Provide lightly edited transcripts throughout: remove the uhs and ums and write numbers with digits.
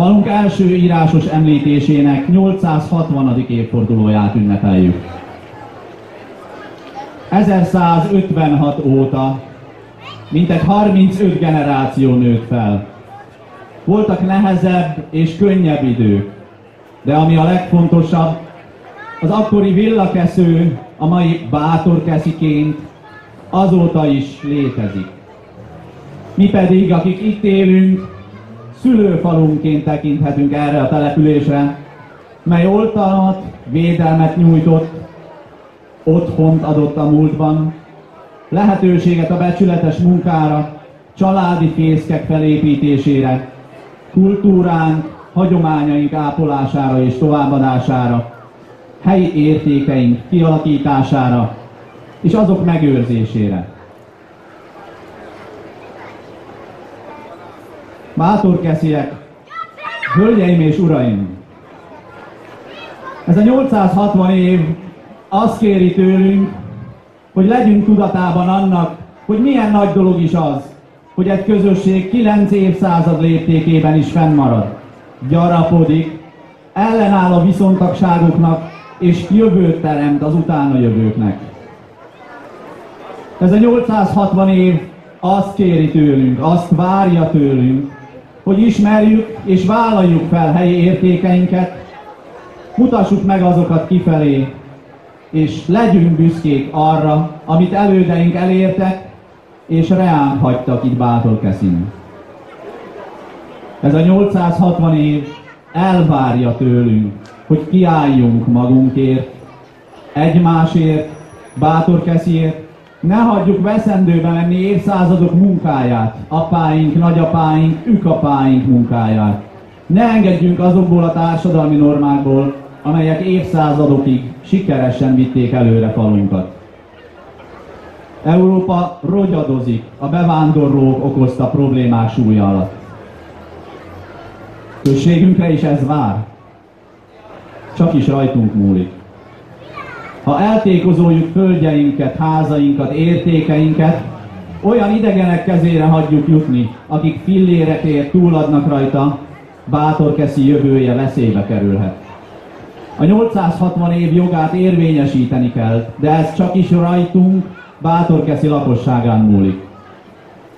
Falunk első írásos említésének 860. évfordulóját ünnepeljük. 1156 óta mintegy 35 generáció nőtt fel. Voltak nehezebb és könnyebb idők, de ami a legfontosabb, az akkori Villakesző a mai Bátorkesziként azóta is létezik. Mi pedig, akik itt élünk, szülőfalunként tekinthetünk erre a településre, mely oltalmat, védelmet nyújtott, otthont adott a múltban, lehetőséget a becsületes munkára, családi fészkek felépítésére, kultúránk, hagyományaink ápolására és továbbadására, helyi értékeink kialakítására és azok megőrzésére. Bátorkesziek, hölgyeim és uraim! Ez a 860 év azt kéri tőlünk, hogy legyünk tudatában annak, hogy milyen nagy dolog is az, hogy egy közösség 9 évszázad léptékében is fennmarad, gyarapodik, ellenáll a viszontagságoknak és jövőt teremt az utána jövőknek. Ez a 860 év azt kéri tőlünk, azt várja tőlünk, hogy ismerjük és vállaljuk fel helyi értékeinket, mutassuk meg azokat kifelé, és legyünk büszkék arra, amit elődeink elértek, és reánk hagytak itt Bátorkeszin. Ez a 860 év elvárja tőlünk, hogy kiálljunk magunkért, egymásért, Bátorkesziért, ne hagyjuk veszendőbe menni évszázadok munkáját, apáink, nagyapáink, ükapáink munkáját. Ne engedjünk azokból a társadalmi normákból, amelyek évszázadokig sikeresen vitték előre falunkat. Európa rogyadozik a bevándorlók okozta problémák súlya alatt. Községünkre is ez vár. Csak is rajtunk múlik. Ha eltékozoljuk földjeinket, házainkat, értékeinket, olyan idegenek kezére hagyjuk jutni, akik fillérekért túladnak rajta, Bátorkeszi jövője veszélybe kerülhet. A 860 év jogát érvényesíteni kell, de ez csak is rajtunk, Bátorkeszi lakosságán múlik.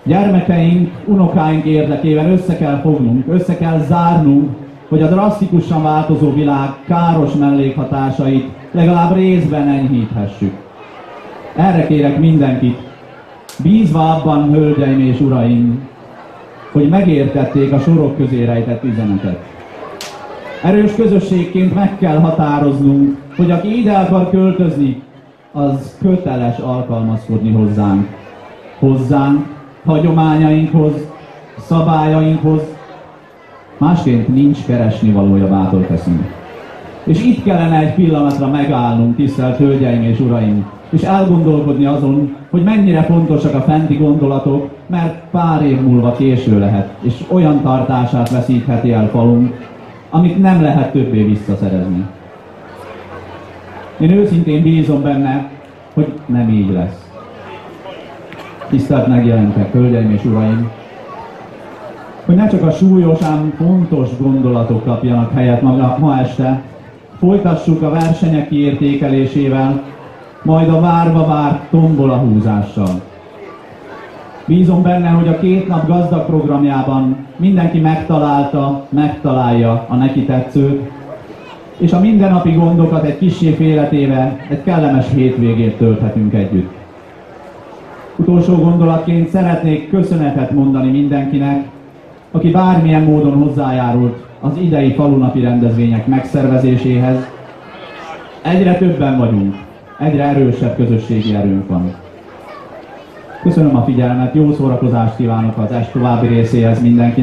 Gyermekeink, unokáink érdekében össze kell fognunk, össze kell zárnunk, hogy a drasztikusan változó világ káros mellékhatásait legalább részben enyhíthessük. Erre kérek mindenkit, bízva abban, hölgyeim és uraim, hogy megértették a sorok közé rejtett üzenetet. Erős közösségként meg kell határoznunk, hogy aki ide akar költözni, az köteles alkalmazkodni hozzánk. Hozzánk, hagyományainkhoz, szabályainkhoz, másként nincs keresnivalója Bátorkeszin. És itt kellene egy pillanatra megállnunk, tisztelt hölgyeim és uraim, és elgondolkodni azon, hogy mennyire fontosak a fenti gondolatok, mert pár év múlva késő lehet, és olyan tartását veszítheti el falunk, amit nem lehet többé visszaszerezni. Én őszintén bízom benne, hogy nem így lesz. Tisztelt megjelentek, hölgyeim és uraim, hogy ne csak a súlyos, ám fontos gondolatok kapjanak helyet ma este, folytassuk a versenyek kiértékelésével, majd a várva várt tombolahúzással. Bízom benne, hogy a 2 nap gazdag programjában mindenki megtalálja a neki tetszőt, és a mindennapi gondokat egy kissé félretéve egy kellemes hétvégét tölthetünk együtt. Utolsó gondolatként szeretnék köszönetet mondani mindenkinek, aki bármilyen módon hozzájárult az idei falunapi rendezvények megszervezéséhez. Egyre többen vagyunk, egyre erősebb közösségi erőnk van. Köszönöm a figyelmet, jó szórakozást kívánok az est további részéhez mindenkinek.